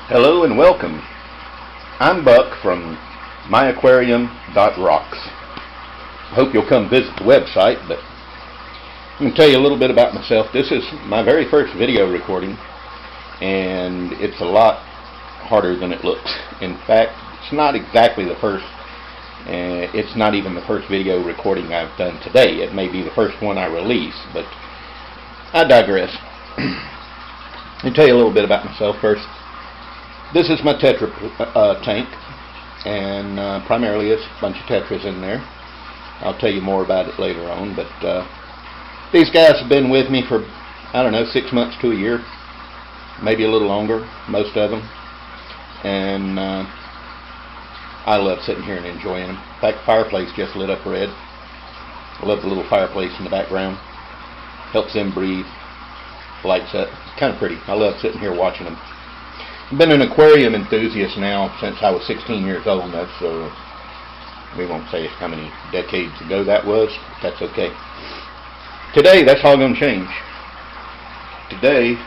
Hello and welcome. I'm Buck from MyAquarium.Rocks. I hope you'll come visit the website, but I'm going to tell you a little bit about myself. This is my very first video recording, and it's a lot harder than it looks. In fact, it's not exactly the first, it's not even the first video recording I've done today. It may be the first one I release, but I digress. Let me tell you a little bit about myself first. This is my Tetra tank, and primarily it's a bunch of Tetras in there. I'll tell you more about it later on, but these guys have been with me for, I don't know, 6 months to a year, maybe a little longer, most of them, and I love sitting here and enjoying them. In fact, the fireplace just lit up red. I love the little fireplace in the background. Helps them breathe. Lights up. It's kind of pretty. I love sitting here watching them. I've been an aquarium enthusiast now since I was 16 years old. That's, we won't say how many decades ago that was, but that's okay. Today, that's all going to change. Today,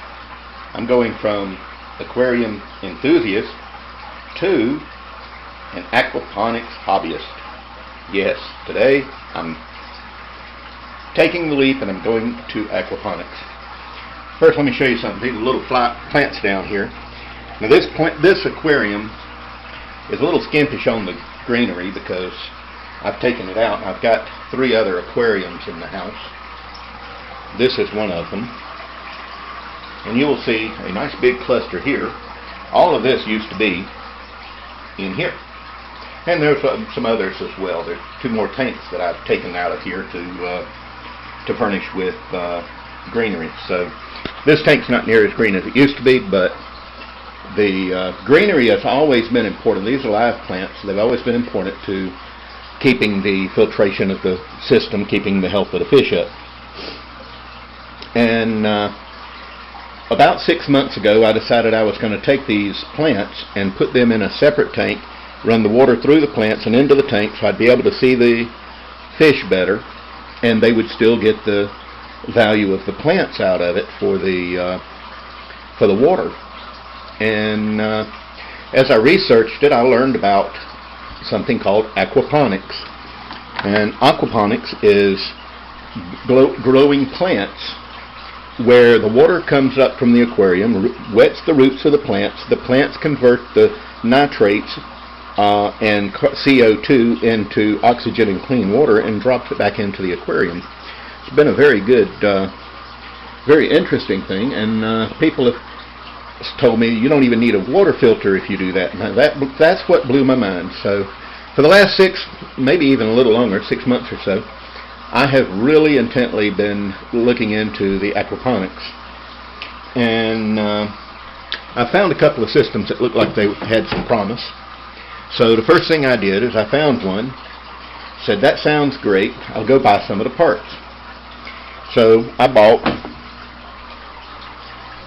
I'm going from aquarium enthusiast to an aquaponics hobbyist. Yes, today I'm taking the leap and I'm going to aquaponics. First, let me show you something. These little plants down here. Now this aquarium is a little skimpish on the greenery because I've taken it out and I've got 3 other aquariums in the house. This is one of them. And you will see a nice big cluster here. All of this used to be in here. And there's some others as well. There's 2 more tanks that I've taken out of here to furnish with greenery. So this tank's not near as green as it used to be, but the greenery has always been important. These are live plants. They've always been important to keeping the filtration of the system, keeping the health of the fish up. And about 6 months ago, I decided I was going to take these plants and put them in a separate tank, run the water through the plants and into the tank so I'd be able to see the fish better, and they would still get the value of the plants out of it for the water. And as I researched it, I learned about something called aquaponics. And aquaponics is growing plants where the water comes up from the aquarium, wets the roots of the plants convert the nitrates and CO2 into oxygen and clean water and drops it back into the aquarium. It's been a very good, very interesting thing, and people have told me you don't even need a water filter if you do that. Now that's what blew my mind. So for the last 6, maybe even a little longer, 6 months or so, I have really intently been looking into the aquaponics, and I found a couple of systems that looked like they had some promise. So the first thing I did is I found one, said that sounds great, I'll go buy some of the parts. So I bought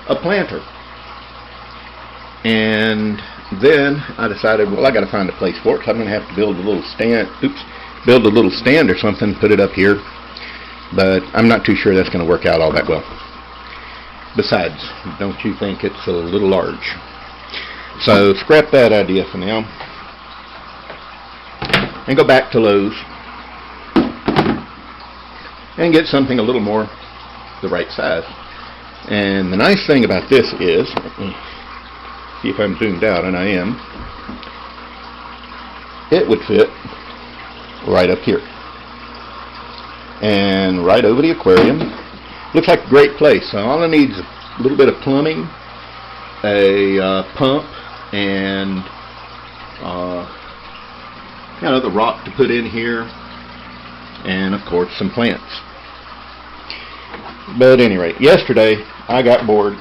a planter. And then I decided, well, I got to find a place for it, so I'm going to have to build a little stand. Build a little stand or something, put it up here. But I'm not too sure that's going to work out all that well. Besides, don't you think it's a little large? So scrap that idea for now, and go back to Lowe's and get something a little more the right size. And the nice thing about this is, see if I'm zoomed out, and I am, it would fit right up here and right over the aquarium. Looks like a great place. So all I need is a little bit of plumbing, a pump, and the rock to put in here, and of course some plants. But at any rate, yesterday I got bored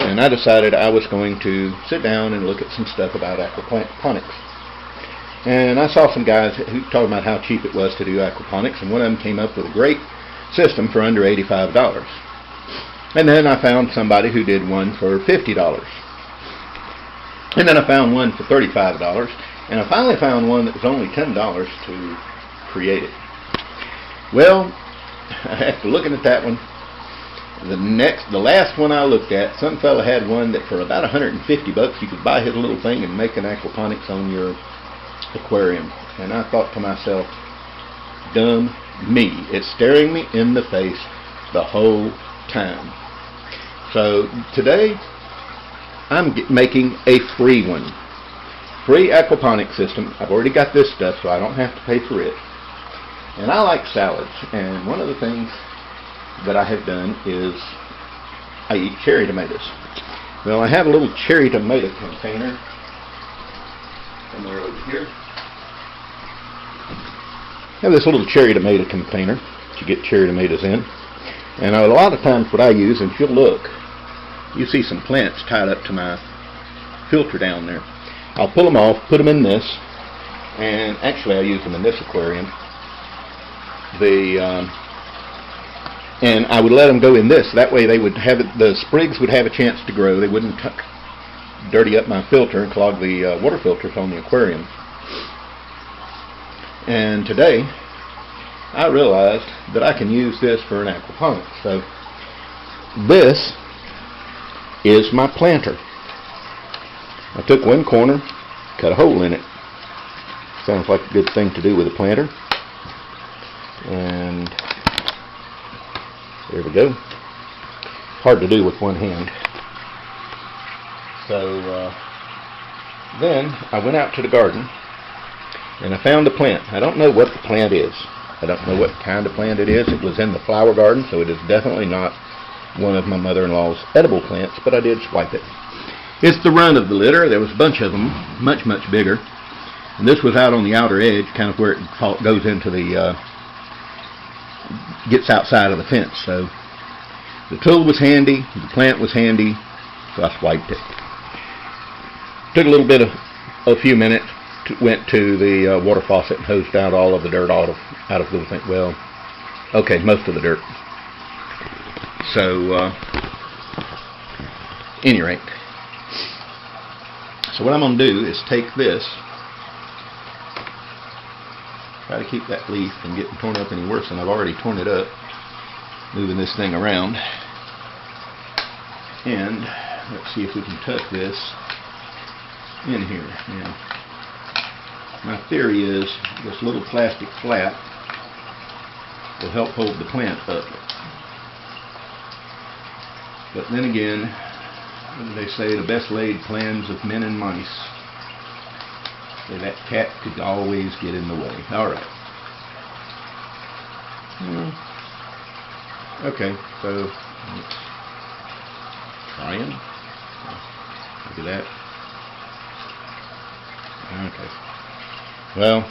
and I decided I was going to sit down and look at some stuff about aquaponics. And I saw some guys who talked about how cheap it was to do aquaponics, and one of them came up with a great system for under $85. And then I found somebody who did one for $50. And then I found one for $35. And I finally found one that was only $10 to create it. Well, after looking at that one The last one I looked at, some fella had one that for about 150 bucks you could buy his little thing and make an aquaponics on your aquarium. And I thought to myself, dumb me. It's staring me in the face the whole time. So today I'm making a free one. Free aquaponics system. I've already got this stuff, so I don't have to pay for it. And I like salads, and one of the things that I have done is I eat cherry tomatoes. Well, I have a little cherry tomato container somewhere over here. I have this little cherry tomato container that you get cherry tomatoes in. And a lot of times what I use, and if you'll look, you see some plants tied up to my filter down there. I'll pull them off, put them in this, and actually I use them in this aquarium. And I would let them go in this. That way they would have the sprigs would have a chance to grow. They wouldn't dirty up my filter and clog the water filters on the aquarium. And today I realized that I can use this for an aquaponics. So this is my planter. I took one corner, cut a hole in it. Sounds like a good thing to do with a planter. And there we go. Hard to do with one hand. So then I went out to the garden and I found a plant. I don't know what the plant is. I don't know what kind of plant it is. It was in the flower garden, so it is definitely not one of my mother-in-law's edible plants, but I did swipe it. It's the run of the litter. There was a bunch of them, much, much bigger. And this was out on the outer edge, kind of where it goes into the, gets outside of the fence. So the tool was handy, the plant was handy, so I swiped it. Took a little bit of, a few minutes, went to the water faucet and hosed out all of the dirt out of the thing. Well, okay, most of the dirt. So, any rate. So what I'm going to do is take this, try to keep that leaf from getting torn up any worse than I've already torn it up, moving this thing around. And let's see if we can tuck this in here. Now, my theory is this little plastic flap will help hold the plant up. But then again, what do they say? The best laid plans of men and mice. So that cat could always get in the way. Alright. Okay, so let's try him. Look at that. Okay. Well,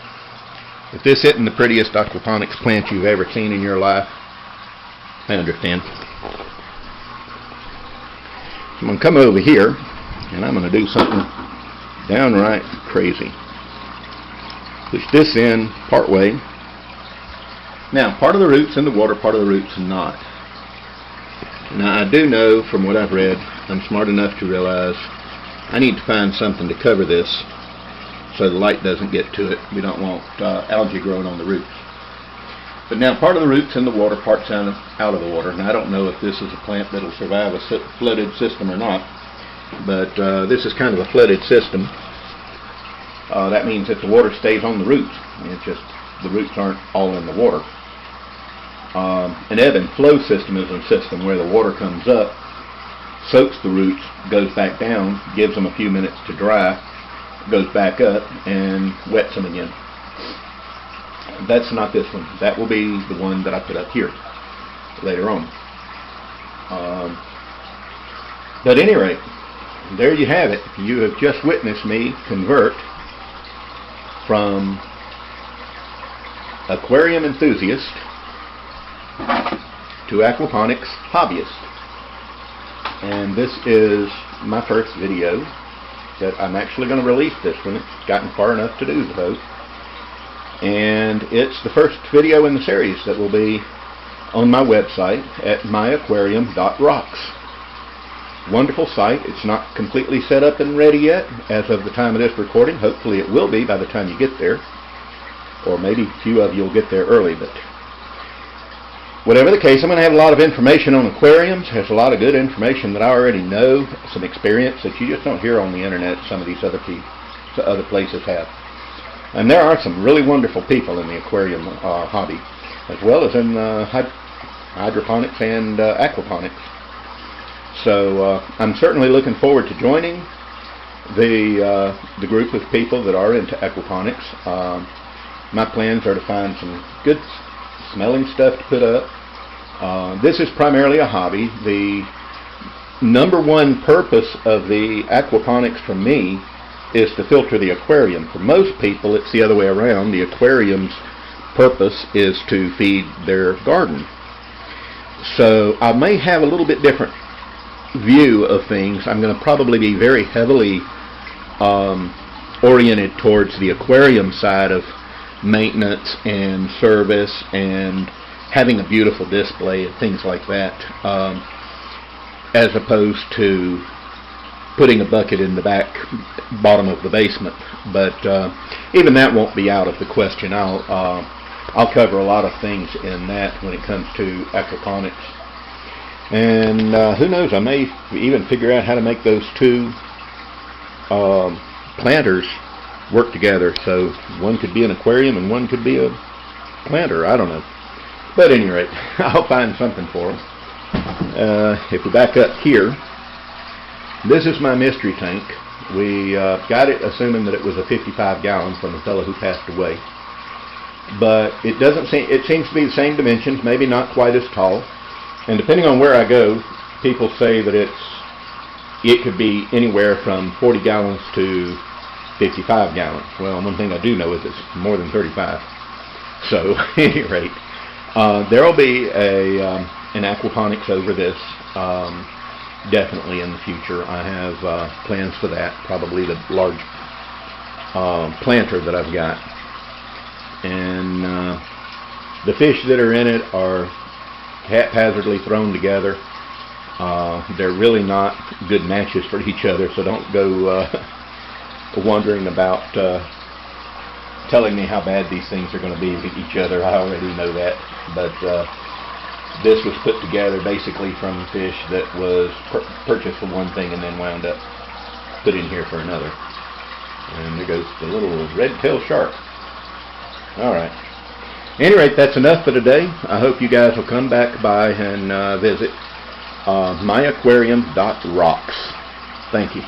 if this isn't the prettiest aquaponics plant you've ever seen in your life, I understand. I'm going to come over here and I'm going to do something downright crazy. Push this in part way. Now, part of the root's in the water, part of the root's not. Now, I do know from what I've read, I'm smart enough to realize I need to find something to cover this so the light doesn't get to it. We don't want algae growing on the roots. But now part of the root's in the water, part's out of the water. And I don't know if this is a plant that'll survive a flooded system or not. But this is kind of a flooded system. That means that the water stays on the roots. It's just the roots aren't all in the water. An ebb and flow system is a system where the water comes up, soaks the roots, goes back down, gives them a few minutes to dry, goes back up, and wets them again. That's not this one. That will be the one that I put up here later on. But at any rate, there you have it. You have just witnessed me convert from aquarium enthusiast to aquaponics hobbyist. And this is my first video that I'm actually going to release this one. It's gotten far enough to do so. And it's the first video in the series that will be on my website at MyAquarium.Rocks. Wonderful site. It's not completely set up and ready yet as of the time of this recording. Hopefully it will be by the time you get there. Or maybe a few of you will get there early. But whatever the case, I'm going to have a lot of information on aquariums. There's a lot of good information that I already know, some experience that you just don't hear on the internet. Some of these other places have. And there are some really wonderful people in the aquarium hobby, as well as in hydroponics and aquaponics. So I'm certainly looking forward to joining the group of people that are into aquaponics. My plans are to find some good smelling stuff to put up. This is primarily a hobby. The number one purpose of the aquaponics for me is to filter the aquarium. For most people, it's the other way around. The aquarium's purpose is to feed their garden. So I may have a little bit different view of things. I'm going to probably be very heavily oriented towards the aquarium side of maintenance and service and having a beautiful display and things like that, as opposed to putting a bucket in the bottom of the basement. But even that won't be out of the question. I'll cover a lot of things in that when it comes to aquaponics. And who knows, I may even figure out how to make those two planters work together. So one could be an aquarium and one could be a planter. I don't know. But at any rate, I'll find something for them. If we back up here, this is my mystery tank. We got it assuming that it was a 55-gallon from a fellow who passed away. But it seems to be the same dimensions, maybe not quite as tall. And depending on where I go, people say that it could be anywhere from 40 gallons to 55 gallons. Well, one thing I do know is it's more than 35. So, at any rate, there will be an aquaponics over this, definitely in the future. I have plans for that, probably the large planter that I've got. And the fish that are in it are haphazardly thrown together. They're really not good matches for each other, so don't go wondering about telling me how bad these things are going to be with each other. I already know that. But this was put together basically from fish that was purchased for one thing and then wound up put in here for another. And there goes the little red-tailed shark. Alright. At any rate, that's enough for today. I hope you guys will come back by and visit MyAquarium.Rocks. Thank you.